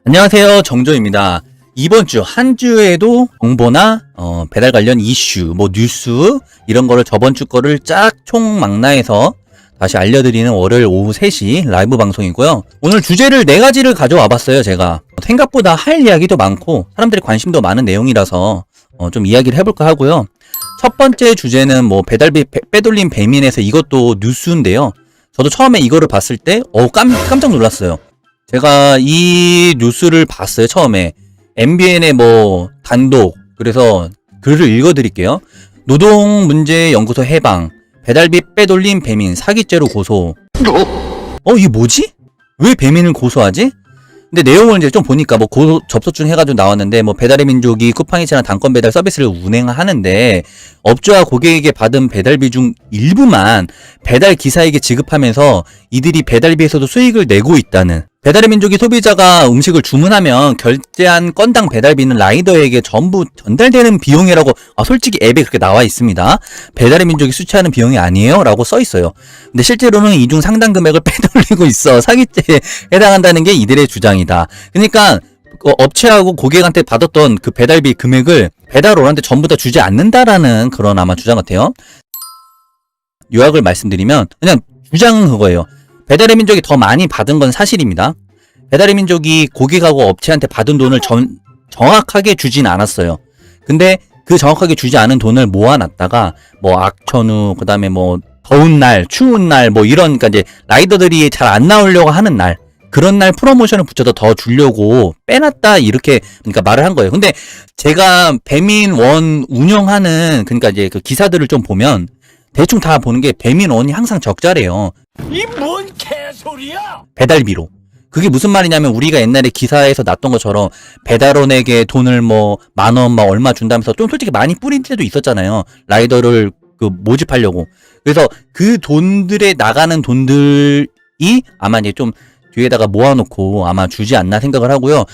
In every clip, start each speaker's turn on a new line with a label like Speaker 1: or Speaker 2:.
Speaker 1: 안녕하세요, 정조입니다. 이번 주 한 주에도 정보나 배달 관련 이슈, 뉴스 이런 거를 저번 주 거를 쫙 총망라해서 다시 알려드리는 월요일 오후 3시 라이브 방송이고요. 오늘 주제를 4가지를 가져와 봤어요. 제가 생각보다 할 이야기도 많고 사람들이 관심도 많은 내용이라서 좀 이야기를 해볼까 하고요. 첫 번째 주제는 배달비 빼돌린 배민에서, 이것도 뉴스인데요. 저도 처음에 이거를 봤을 때 깜짝 놀랐어요. 제가 이 뉴스를 봤어요. 처음에 MBN의 단독, 그래서 글을 읽어드릴게요. 노동문제연구소 해방, 배달비 빼돌린 배민 사기죄로 고소. 이게 뭐지? 왜 배민을 고소하지? 근데 내용을 이제 좀 보니까 고소 접수증 해가지고 나왔는데, 배달의 민족이 쿠팡이츠나 단건 배달 서비스를 운행하는데 업주와 고객에게 받은 배달비 중 일부만 배달 기사에게 지급하면서 이들이 배달비에서도 수익을 내고 있다는. 배달의 민족이 소비자가 음식을 주문하면 결제한 건당 배달비는 라이더에게 전부 전달되는 비용이라고 솔직히 앱에 그렇게 나와 있습니다. 배달의 민족이 수취하는 비용이 아니에요 라고 써 있어요. 근데 실제로는 이 중 상당 금액을 빼돌리고 있어 사기죄에 해당한다는 게 이들의 주장이다. 그러니까 업체하고 고객한테 받았던 그 배달비 금액을 배달원한테 전부 다 주지 않는다라는 그런 아마 주장 같아요. 요약을 말씀드리면 그냥 주장은 그거예요. 배달의 민족이 더 많이 받은 건 사실입니다. 배달의 민족이 고객하고 업체한테 받은 돈을 정확하게 주진 않았어요. 근데 그 정확하게 주지 않은 돈을 모아놨다가 악천후, 그 다음에 더운 날, 추운 날, 그러니까 이제 라이더들이 잘 안 나오려고 하는 날, 그런 날 프로모션을 붙여서 더 주려고 빼놨다, 이렇게 그러니까 말을 한 거예요. 근데 제가 배민원 운영하는, 그러니까 이제 그 기사들을 좀 보면 대충 다 보는 게 배민원이 항상 적자래요.
Speaker 2: 이 뭔 개소리야?
Speaker 1: 배달비로. 그게 무슨 말이냐면, 우리가 옛날에 기사에서 났던 것처럼 배달원에게 돈을 10,000원 얼마 준다면서 좀 솔직히 많이 뿌린 때도 있었잖아요. 라이더를 모집하려고. 그래서 그 돈들에 나가는 돈들이 아마 이제 좀 뒤에다가 모아놓고 아마 주지 않나 생각을 하고요.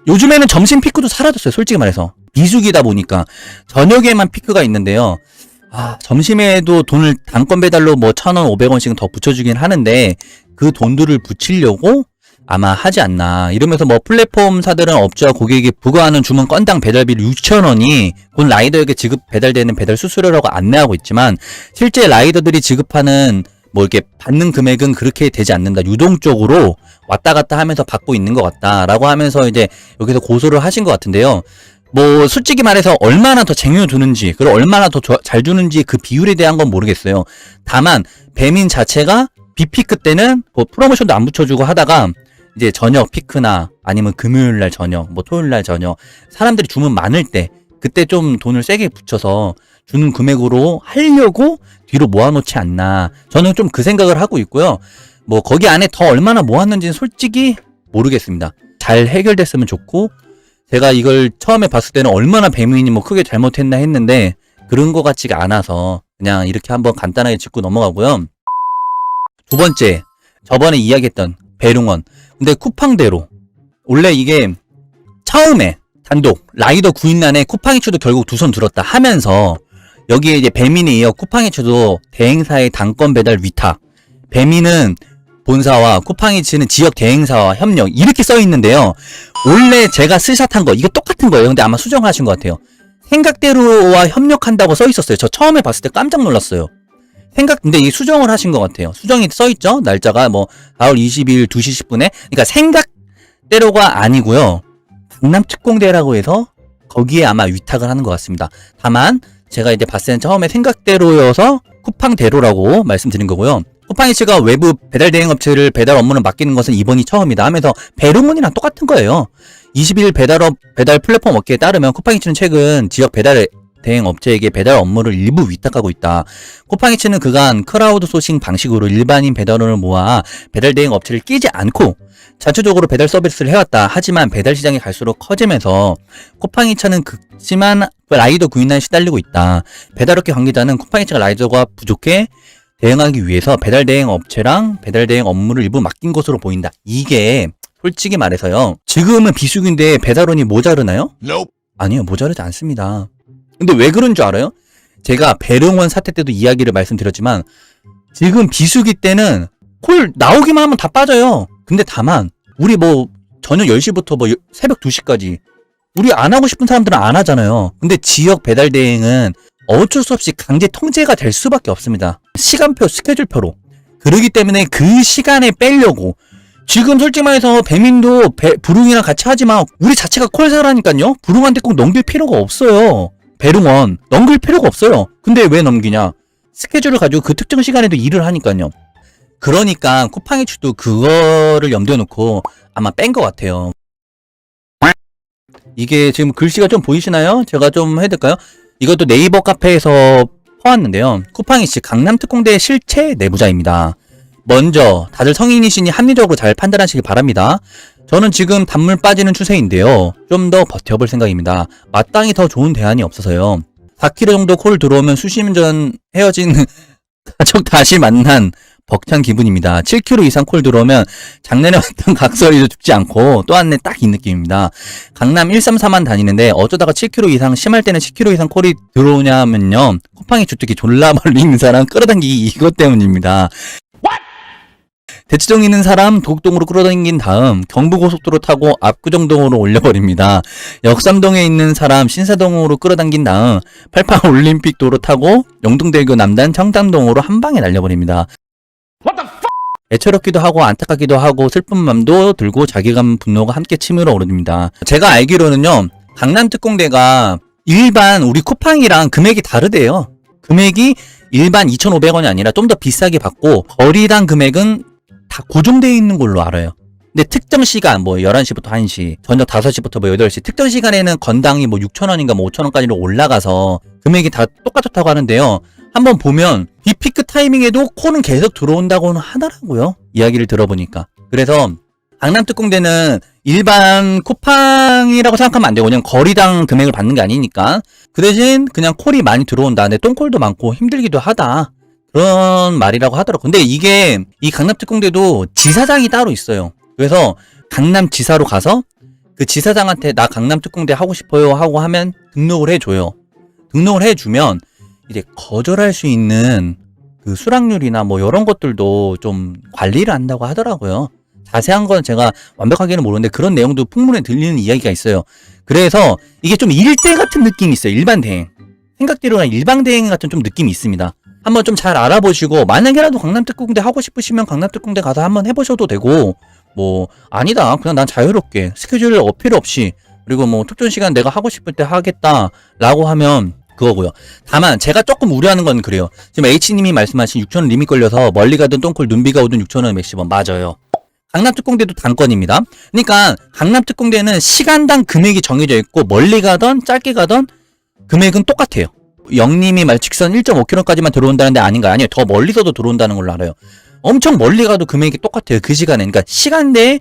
Speaker 1: 요즘에는 점심 피크도 사라졌어요. 솔직히 말해서. 비수기다 보니까 저녁에만 피크가 있는데요. 점심에도 돈을 단건 배달로 1,000원, 500원씩은 더 붙여주긴 하는데 그 돈들을 붙이려고 아마 하지 않나. 이러면서 플랫폼사들은 업주와 고객에게 부과하는 주문 건당 배달비를 6,000원이 곧 라이더에게 배달되는 배달 수수료라고 안내하고 있지만, 실제 라이더들이 지급하는 이렇게 받는 금액은 그렇게 되지 않는다. 유동적으로 왔다 갔다 하면서 받고 있는 것 같다라고 하면서 이제 여기서 고소를 하신 것 같은데요. 솔직히 말해서 얼마나 더 쟁여두는지, 그리고 얼마나 더 잘 주는지 그 비율에 대한 건 모르겠어요. 다만 배민 자체가 비피크 때는 프로모션도 안 붙여주고 하다가 이제 저녁 피크나 아니면 금요일날 저녁, 토요일날 저녁 사람들이 주문 많을 때 그때 좀 돈을 세게 붙여서 주는 금액으로 하려고 뒤로 모아놓지 않나. 저는 좀 그 생각을 하고 있고요. 거기 안에 더 얼마나 모았는지는 솔직히 모르겠습니다. 잘 해결됐으면 좋고, 제가 이걸 처음에 봤을 때는 얼마나 배민이 크게 잘못했나 했는데 그런 것 같지가 않아서 그냥 이렇게 한번 간단하게 짚고 넘어가고요. 두 번째, 저번에 이야기했던 배롱원. 근데 쿠팡대로. 원래 이게 처음에 단독 라이더 구인란에 쿠팡이츠도 결국 두 손 들었다 하면서 여기에 이제 배민에 이어 쿠팡이츠도 대행사의 단건 배달 위탁, 배민은 본사와 쿠팡이츠는 지역 대행사와 협력, 이렇게 써 있는데요. 원래 제가 스샷한 거 이거 똑같은 거예요. 근데 아마 수정하신 것 같아요. 생각대로와 협력한다고 써 있었어요. 저 처음에 봤을 때 깜짝 놀랐어요. 근데 이게 수정을 하신 것 같아요. 수정이 써 있죠. 날짜가 4월 22일 2시 10분에. 그러니까 생각대로가 아니고요. 강남특공대라고 해서 거기에 아마 위탁을 하는 것 같습니다. 다만 제가 이제 봤을 때는 처음에 생각대로여서 쿠팡대로라고 말씀드린 거고요. 쿠팡이츠가 외부 배달 대행 업체를 배달 업무를 맡기는 것은 이번이 처음이다 하면서 배롱원이랑 똑같은 거예요. 21일 배달 플랫폼 업계에 따르면 쿠팡이츠는 최근 지역 배달 대행 업체에게 배달 업무를 일부 위탁하고 있다. 쿠팡이츠는 그간 크라우드 소싱 방식으로 일반인 배달원을 모아 배달 대행 업체를 끼지 않고 자체적으로 배달 서비스를 해왔다. 하지만 배달 시장이 갈수록 커지면서 쿠팡이츠는 극심한 라이더 구인난에 시달리고 있다. 배달업계 관계자는 쿠팡이츠가 라이더가 부족해 대응하기 위해서 배달 대행 업체랑 배달 대행 업무를 일부 맡긴 것으로 보인다. 이게 솔직히 말해서요. 지금은 비수기인데 배달원이 모자르나요? 아니요, 모자르지 않습니다. 근데 왜 그런 줄 알아요? 제가 배롱원 사태 때도 이야기를 말씀드렸지만 지금 비수기 때는 콜 나오기만 하면 다 빠져요. 근데 다만 우리 저녁 10시부터 뭐 새벽 2시까지 우리 안 하고 싶은 사람들은 안 하잖아요. 근데 지역 배달 대행은 어쩔 수 없이 강제 통제가 될 수밖에 없습니다. 시간표, 스케줄표로. 그러기 때문에 그 시간에 빼려고 지금 솔직히 말해서 배민도 부릉이랑 같이 하지만 우리 자체가 콜사라니까요. 부릉한테 꼭 넘길 필요가 없어요. 배릉원 넘길 필요가 없어요. 근데 왜 넘기냐? 스케줄을 가지고 그 특정 시간에도 일을 하니까요. 그러니까 쿠팡이 측도 그거를 염두에 놓고 아마 뺀 것 같아요. 이게 지금 글씨가 좀 보이시나요? 제가 좀 해드릴까요? 이것도 네이버 카페에서 퍼왔는데요. 쿠팡이 측 강남특공대 실체 내부자입니다. 먼저 다들 성인이시니 합리적으로 잘 판단하시길 바랍니다. 저는 지금 단물 빠지는 추세인데요. 좀 더 버텨볼 생각입니다. 마땅히 더 좋은 대안이 없어서요. 4km 정도 콜 들어오면 수십 년 전 헤어진 가족 다시 만난 벅찬 기분입니다. 7km 이상 콜 들어오면 작년에 왔던 각설이도 죽지 않고 또 한 내 딱 이 느낌입니다. 강남 134만 다니는데 어쩌다가 7km 이상 심할 때는 10km 이상 콜이 들어오냐면요. 쿠팡이 주특기 졸라 멀리 있는 사람 끌어당기기 이것 때문입니다. 대치동에 있는 사람 독동으로 끌어당긴 다음 경부고속도로 타고 압구정동으로 올려버립니다. 역삼동에 있는 사람 신사동으로 끌어당긴 다음 88 올림픽도로 타고 영동대교 남단 청담동으로 한 방에 날려버립니다. 애처롭기도 하고 안타깝기도 하고 슬픈 맘도 들고 자괴감 분노가 함께 치밀어 오릅니다. 제가 알기로는요. 강남특공대가 일반 우리 쿠팡이랑 금액이 다르대요. 금액이 일반 2,500원이 아니라 좀 더 비싸게 받고 거리당 금액은 다 고정되어 있는 걸로 알아요. 근데 특정 시간 뭐 11시부터 1시, 저녁 5시부터 뭐 8시 특정 시간에는 건당이 뭐 6,000원인가 뭐 5,000원까지로 올라가서 금액이 다 똑같다고 하는데요. 한번 보면 비피크 타이밍에도 콜은 계속 들어온다고는 하더라고요. 이야기를 들어보니까. 그래서 강남특공대는 일반 쿠팡이라고 생각하면 안 되고 그냥 거리당 금액을 받는 게 아니니까 그 대신 그냥 콜이 많이 들어온다. 근데 똥콜도 많고 힘들기도 하다. 그런 말이라고 하더라고요. 근데 이게 이 강남특공대도 지사장이 따로 있어요. 그래서 강남지사로 가서 그 지사장한테 나 강남특공대 하고 싶어요 하고 하면 등록을 해줘요. 등록을 해주면 이제 거절할 수 있는 그 수락률이나 뭐 이런 것들도 좀 관리를 한다고 하더라고요. 자세한 건 제가 완벽하게는 모르는데 그런 내용도 풍문에 들리는 이야기가 있어요. 그래서 이게 좀 일대 같은 느낌이 있어요. 일반 대행. 생각대로나 일반 대행 같은 좀 느낌이 있습니다. 한번 좀 잘 알아보시고 만약에라도 강남특공대 하고 싶으시면 강남특공대 가서 한번 해보셔도 되고 뭐 아니다 그냥 난 자유롭게 스케줄 필요 없이 그리고 뭐 특정 시간 내가 하고 싶을 때 하겠다 라고 하면 그거고요. 다만 제가 조금 우려하는 건 그래요. 지금 H님이 말씀하신 6,000원 리밋 걸려서 멀리 가든 똥콜 눈비가 오든 6,000원 몇십원 맞아요. 강남특공대도 단건입니다. 그러니까 강남특공대는 시간당 금액이 정해져 있고 멀리 가던 짧게 가던 금액은 똑같아요. 영님이 직선 1.5km까지만 들어온다는데 아닌가요? 아니요. 더 멀리서도 들어온다는 걸로 알아요. 엄청 멀리 가도 금액이 똑같아요. 그 시간에. 그러니까 시간대에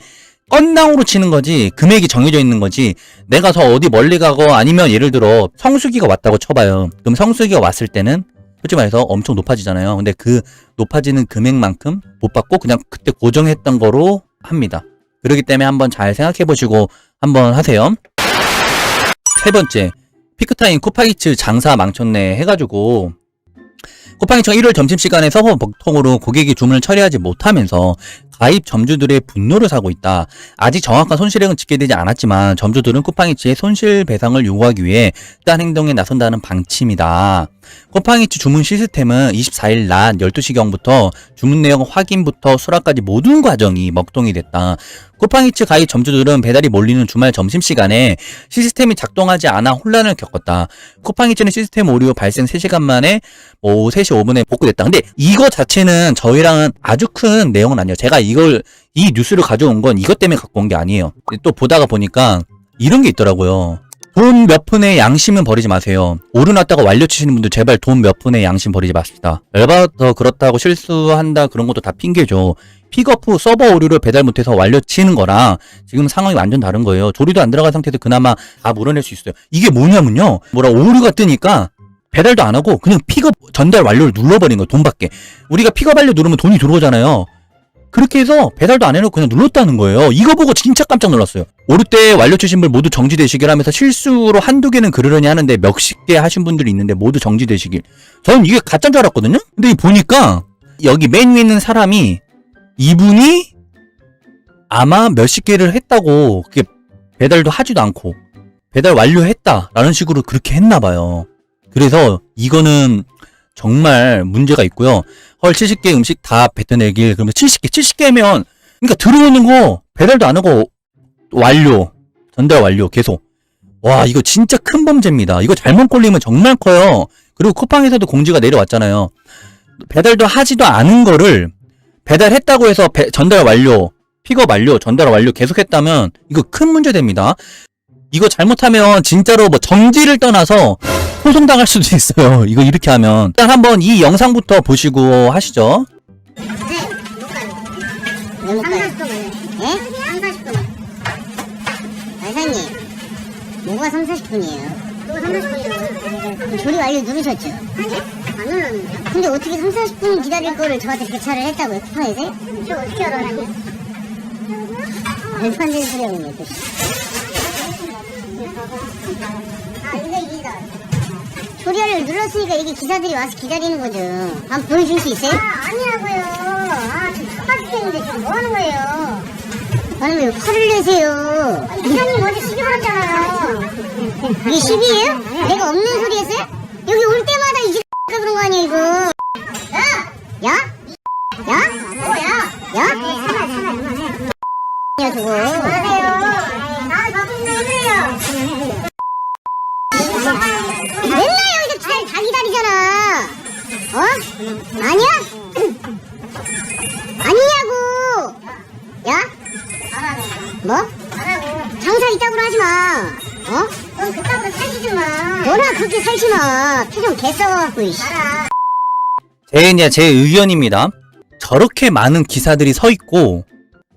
Speaker 1: 건당으로 치는 거지 금액이 정해져 있는 거지 내가 더 어디 멀리 가고 아니면 예를 들어 성수기가 왔다고 쳐봐요. 그럼 성수기가 왔을 때는 솔직히 말해서 엄청 높아지잖아요. 근데 그 높아지는 금액만큼 못 받고 그냥 그때 고정했던 거로 합니다. 그렇기 때문에 한번 잘 생각해 보시고 한번 하세요. 세 번째, 피크타임 쿠팡이츠 장사 망쳤네 해가지고 쿠팡이츠가 1월 점심시간에 서버 먹통으로 고객이 주문을 처리하지 못하면서 가입 점주들의 분노를 사고 있다. 아직 정확한 손실액은 집계되지 않았지만 점주들은 쿠팡이츠의 손실 배상을 요구하기 위해 특단 행동에 나선다는 방침이다. 쿠팡이츠 주문 시스템은 24일 낮 12시경부터 주문 내용 확인부터 수락까지 모든 과정이 먹통이 됐다. 쿠팡이츠 가입 점주들은 배달이 몰리는 주말 점심시간에 시스템이 작동하지 않아 혼란을 겪었다. 쿠팡이츠는 시스템 오류 발생 3시간 만에 오후 3시 5분에 복구됐다. 근데 이거 자체는 저희랑은 아주 큰 내용은 아니에요. 제가 이 뉴스를 가져온 건 이것 때문에 갖고 온 게 아니에요. 또 보다가 보니까 이런 게 있더라고요. 돈 몇 푼의 양심은 버리지 마세요. 오르났다가 완료 치시는 분들 제발 돈 몇 푼의 양심 버리지 맙시다. 열받아서 그렇다고 실수한다 그런 것도 다 핑계죠. 픽업 후 서버 오류를 배달 못해서 완료 치는 거랑 지금 상황이 완전 다른 거예요. 조리도 안 들어간 상태에서 그나마 다 물어낼 수 있어요. 이게 뭐냐면요. 오류가 뜨니까 배달도 안 하고 그냥 픽업 전달 완료를 눌러버린 거예요. 돈 받게. 우리가 픽업 완료 누르면 돈이 들어오잖아요. 그렇게 해서 배달도 안 해놓고 그냥 눌렀다는 거예요. 이거 보고 진짜 깜짝 놀랐어요. 오류 때 완료 치신 분 모두 정지되시길 하면서 실수로 한두 개는 그러려니 하는데 몇십 개 하신 분들이 있는데 모두 정지되시길. 저는 이게 가짜인 줄 알았거든요? 근데 보니까 여기 맨 위에 있는 사람이 이분이 아마 몇십 개를 했다고 그게 배달도 하지도 않고 배달 완료했다라는 식으로 그렇게 했나 봐요. 그래서 이거는 정말 문제가 있고요. 헐 70개 음식 다 뱉어내길 그러면 70개면 그러니까 들어오는 거 배달도 안 하고 완료 전달 완료 계속. 와 이거 진짜 큰 범죄입니다. 이거 잘못 걸리면 정말 커요. 그리고 쿠팡에서도 공지가 내려왔잖아요. 배달도 하지도 않은 거를 배달했다고 해서 전달 완료 픽업 완료 전달 완료 계속했다면 이거 큰 문제 됩니다. 이거 잘못하면 진짜로 뭐 정지를 떠나서 소송당할 수도 있어요. 이거 이렇게 하면. 일단 한번 이 영상부터 보시고 하시죠.
Speaker 3: 너무 빨리. 예? 3-40분. 회사님, 뭐가 3-40분이에요? 뭐가 30분이요? 조리 완료 누르셨죠? 아니, 안 눌렀는데. 근데 어떻게 3-40분 기다릴 거를 저한테 배차를 했다고요, 쿠팡에서? 저 어떻게 알아요? 말도 안 되는 소리 하고 있네, 또. 아, 이거. 조리를 눌렀으니까 이게 기사들이 와서 기다리는 거죠. 한번 보여줄 수 있어요? 아니라고요. 지금 처맞겠는데 지금 뭐 하는 거예요? 아니, 왜 화를 내세요? 이사님 어제 시비 걸었잖아요. 이게 시비예요? 내가 없는 소리 했어요? 여기 올 때마다 이 X가 그런 거 아니에요, 이거? 야! 야? 야? 야? 야, 저거. 그만해요. 나는 바쁜데 왜 그래요? 맨날 여기서 다 기다리잖아. 어? 아니야? 아니냐고. 야? 뭐? 장사 이따구로 하지 마. 어? 넌 그따구로 살지 좀 마. 너나 그렇게 살지 마. 표정 개싸워갖고.
Speaker 1: 제 의견입니다. 저렇게 많은 기사들이 서 있고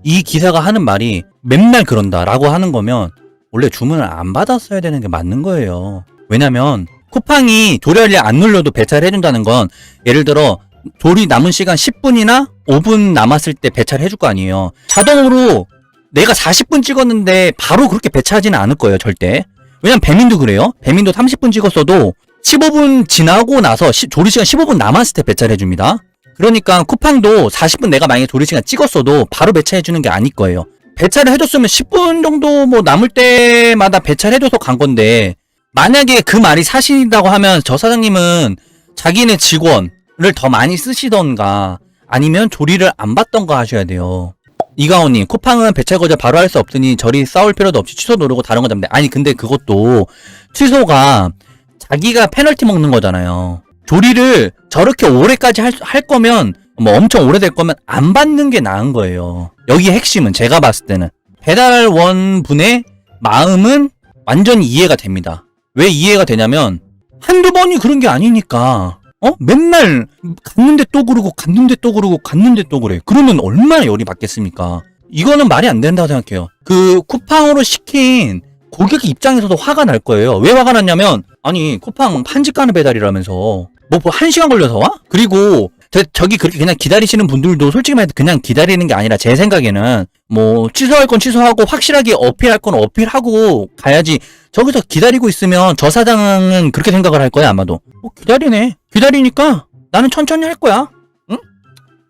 Speaker 1: 이 기사가 하는 말이 맨날 그런다라고 하는 거면 원래 주문을 안 받았어야 되는 게 맞는 거예요. 왜냐면 쿠팡이 조리를 안 눌러도 배차를 해준다는 건 예를 들어 조리 남은 시간 10분이나 5분 남았을 때 배차를 해줄 거 아니에요. 자동으로 내가 40분 찍었는데 바로 그렇게 배차하지는 않을 거예요, 절대. 왜냐면 배민도 그래요. 배민도 30분 찍었어도 15분 지나고 나서 조리 시간 15분 남았을 때 배차를 해줍니다. 그러니까 쿠팡도 40분 내가 만약에 조리 시간 찍었어도 바로 배차해주는 게 아닐 거예요. 배차를 해줬으면 10분 정도 뭐 남을 때마다 배차를 해줘서 간 건데 만약에 그 말이 사실이라고 하면 저 사장님은 자기네 직원을 더 많이 쓰시던가 아니면 조리를 안 받던가 하셔야 돼요. 이가온님, 쿠팡은 배차 거절 바로 할 수 없으니 저리 싸울 필요도 없이 취소 누르고 다른 거 잡는데 아니 근데 그것도 취소가 자기가 페널티 먹는 거잖아요. 조리를 저렇게 오래까지 할 거면 뭐 엄청 오래될 거면 안 받는 게 나은 거예요. 여기 핵심은 제가 봤을 때는 배달원 분의 마음은 완전히 이해가 됩니다. 왜 이해가 되냐면 한두 번이 그런 게 아니니까 맨날 갔는데 또 그러고 갔는데 또 그러고 갔는데 또 그래. 그러면 얼마나 열이 받겠습니까? 이거는 말이 안 된다고 생각해요. 그 쿠팡으로 시킨 고객 입장에서도 화가 날 거예요. 왜 화가 났냐면 아니 쿠팡 한집 가는 배달이라면서 뭐 1시간 걸려서 와? 그리고 저기 그렇게 그냥 기다리시는 분들도 솔직히 말해서 그냥 기다리는 게 아니라 제 생각에는 뭐 취소할 건 취소하고 확실하게 어필할 건 어필하고 가야지. 저기서 기다리고 있으면 저 사장은 그렇게 생각을 할 거야 아마도. 기다리네. 기다리니까 나는 천천히 할 거야. 응?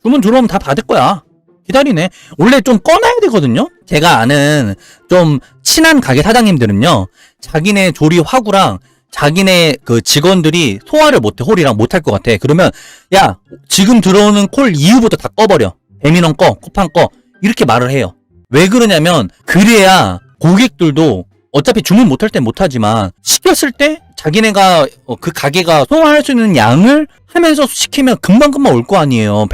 Speaker 1: 주문 들어오면 다 받을 거야. 기다리네. 원래 좀 꺼놔야 되거든요. 제가 아는 좀 친한 가게 사장님들은요. 자기네 조리 화구랑 자기네 그 직원들이 소화를 못해. 홀이랑 못할 것 같아. 그러면 야 지금 들어오는 콜 이후부터 다 꺼버려. 배민원 꺼. 쿠팡 꺼. 이렇게 말을 해요. 왜 그러냐면 그래야 고객들도 어차피 주문 못할 땐 못하지만 시켰을 때 자기네가 그 가게가 소화할 수 있는 양을 하면서 시키면 금방금방 올 거 아니에요.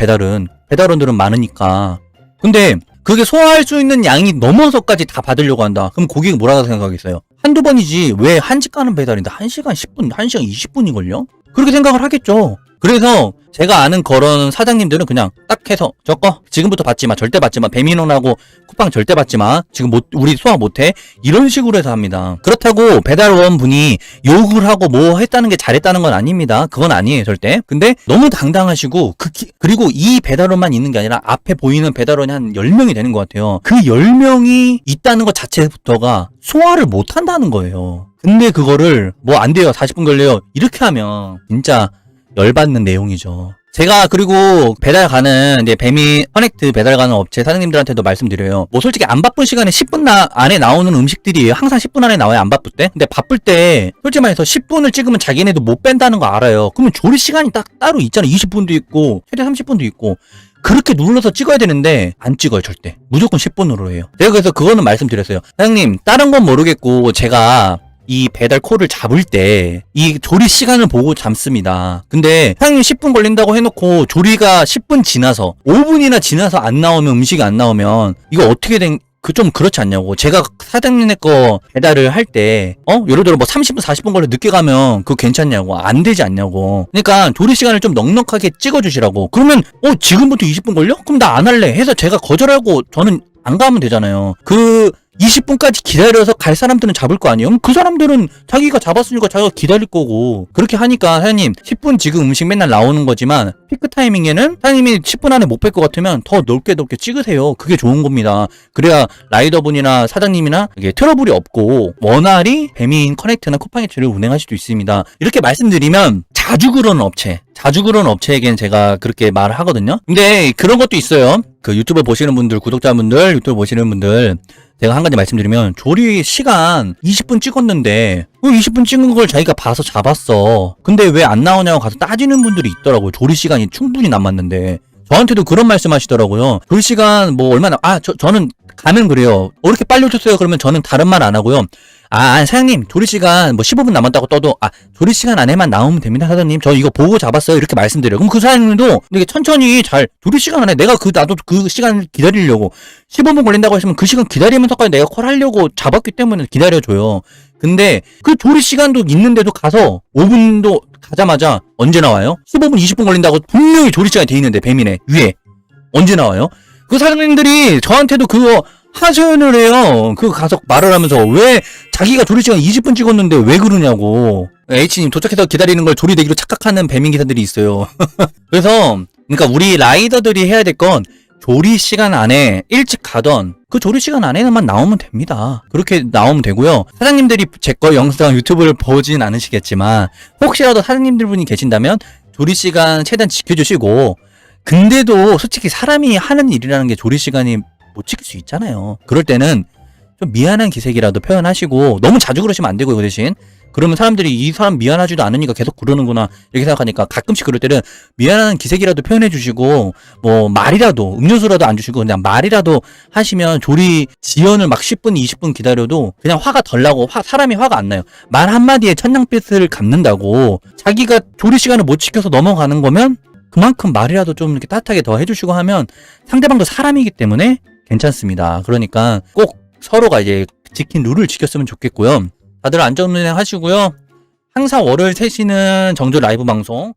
Speaker 1: 배달원들은 많으니까. 근데 그게 소화할 수 있는 양이 넘어서까지 다 받으려고 한다. 그럼 고객이 뭐라고 생각하겠어요? 한두 번이지 왜 한집 가는 배달인데 1시간 10분, 1시간 20분이 걸려? 그렇게 생각을 하겠죠. 그래서 제가 아는 그런 사장님들은 그냥 딱 해서 저거 지금부터 받지마. 절대 받지마. 배민원하고 쿠팡 절대 받지마. 지금 우리 소화 못해. 이런 식으로 해서 합니다. 그렇다고 배달원 분이 욕을 하고 뭐 했다는 게 잘했다는 건 아닙니다. 그건 아니에요 절대. 근데 너무 당당하시고 그리고 이 배달원만 있는 게 아니라 앞에 보이는 배달원이 한 10명이 되는 것 같아요. 그 10명이 있다는 것 자체부터가 소화를 못 한다는 거예요. 근데 그거를 뭐 안 돼요. 40분 걸려요. 이렇게 하면 진짜 열받는 내용이죠. 제가 그리고 배달 가는 이제 배민 커넥트 배달 가는 업체 사장님들한테도 말씀드려요. 뭐 솔직히 안 바쁜 시간에 10분 안에 나오는 음식들이 항상 10분 안에 나와요. 안 바쁠 때. 근데 바쁠 때 솔직히 말해서 10분을 찍으면 자기네도 못 뺀다는 거 알아요. 그러면 조리 시간이 딱 따로 있잖아요. 20분도 있고 최대 30분도 있고. 그렇게 눌러서 찍어야 되는데 안 찍어요 절대. 무조건 10분으로 해요. 제가 그래서 그거는 말씀드렸어요. 사장님 다른 건 모르겠고 제가 이 배달 콜을 잡을 때 이 조리 시간을 보고 잡습니다. 근데 사장님 10분 걸린다고 해놓고 조리가 10분 지나서 5분이나 지나서 안 나오면 음식이 안 나오면 이거 어떻게 된 좀 그렇지 않냐고. 제가 사장님네 거 배달을 할 때 예를 들어 뭐 30분 40분 걸려 늦게 가면 그거 괜찮냐고. 안 되지 않냐고. 그러니까 조리 시간을 좀 넉넉하게 찍어주시라고. 그러면 지금부터 20분 걸려? 그럼 나 안 할래 해서 제가 거절하고 저는 안 가면 되잖아요. 20분까지 기다려서 갈 사람들은 잡을 거 아니에요? 그럼 그 사람들은 자기가 잡았으니까 자기가 기다릴 거고. 그렇게 하니까 사장님 10분 지금 음식 맨날 나오는 거지만 피크 타이밍에는 사장님이 10분 안에 못 뺄 것 같으면 더 넓게 찍으세요. 그게 좋은 겁니다. 그래야 라이더분이나 사장님이나 이게 트러블이 없고 원활히 배민 커넥트나 쿠팡이츠를 운행하실 수 있습니다. 이렇게 말씀드리면 자주 그러는 업체에겐 제가 그렇게 말을 하거든요. 근데 그런 것도 있어요. 그 유튜브 보시는 분들, 구독자분들, 유튜브 보시는 분들, 제가 한 가지 말씀드리면 조리 시간 20분 찍었는데 20분 찍은 걸 자기가 봐서 잡았어. 근데 왜 안 나오냐고 가서 따지는 분들이 있더라고요. 조리 시간이 충분히 남았는데. 저한테도 그런 말씀 하시더라고요. 조리 시간 뭐 얼마나 저는 가면 그래요. 이렇게 빨리 오셨어요. 그러면 저는 다른 말 안 하고요. 사장님 조리 시간 뭐 15분 남았다고 떠도 조리 시간 안에만 나오면 됩니다. 사장님 저 이거 보고 잡았어요. 이렇게 말씀드려요. 그럼 그 사장님도 이렇게 천천히 조리 시간 안에 나도 그 시간을 기다리려고 15분 걸린다고 했으면 그 시간 기다리면서까지 내가 콜하려고 잡았기 때문에 기다려줘요. 근데 그 조리 시간도 있는데도 가서 5분도 가자마자 언제 나와요? 15분 20분 걸린다고 분명히 조리 시간이 돼 있는데 배민에 위에 언제 나와요? 그 사장님들이 저한테도 그거 하소연을 해요. 그거 가서 말을 하면서 왜 자기가 조리 시간 20분 찍었는데 왜 그러냐고. H님 도착해서 기다리는 걸 조리되기로 착각하는 배민 기사들이 있어요. 그래서 그러니까 우리 라이더들이 해야 될 건 조리 시간 안에 일찍 가던 그 조리 시간 안에만 나오면 됩니다. 그렇게 나오면 되고요. 사장님들이 제 거 영상 유튜브를 보진 않으시겠지만 혹시라도 사장님들 분이 계신다면 조리 시간 최대한 지켜주시고 근데도 솔직히 사람이 하는 일이라는 게 조리 시간이 못 지킬 수 있잖아요. 그럴 때는 좀 미안한 기색이라도 표현하시고 너무 자주 그러시면 안 되고요. 그 대신 그러면 사람들이 이 사람 미안하지도 않으니까 계속 그러는구나 이렇게 생각하니까 가끔씩 그럴 때는 미안한 기색이라도 표현해 주시고 뭐 말이라도 음료수라도 안 주시고 그냥 말이라도 하시면 조리 지연을 막 10분 20분 기다려도 그냥 화가 덜 나고 사람이 화가 안 나요. 말 한마디에 천냥빚을 갚는다고 자기가 조리 시간을 못 지켜서 넘어가는 거면 그만큼 말이라도 좀 이렇게 따뜻하게 더 해주시고 하면 상대방도 사람이기 때문에 괜찮습니다. 그러니까 꼭 서로가 이제 지킨 룰을 지켰으면 좋겠고요. 다들 안전운행 하시고요. 항상 월요일 3시는 정조 라이브 방송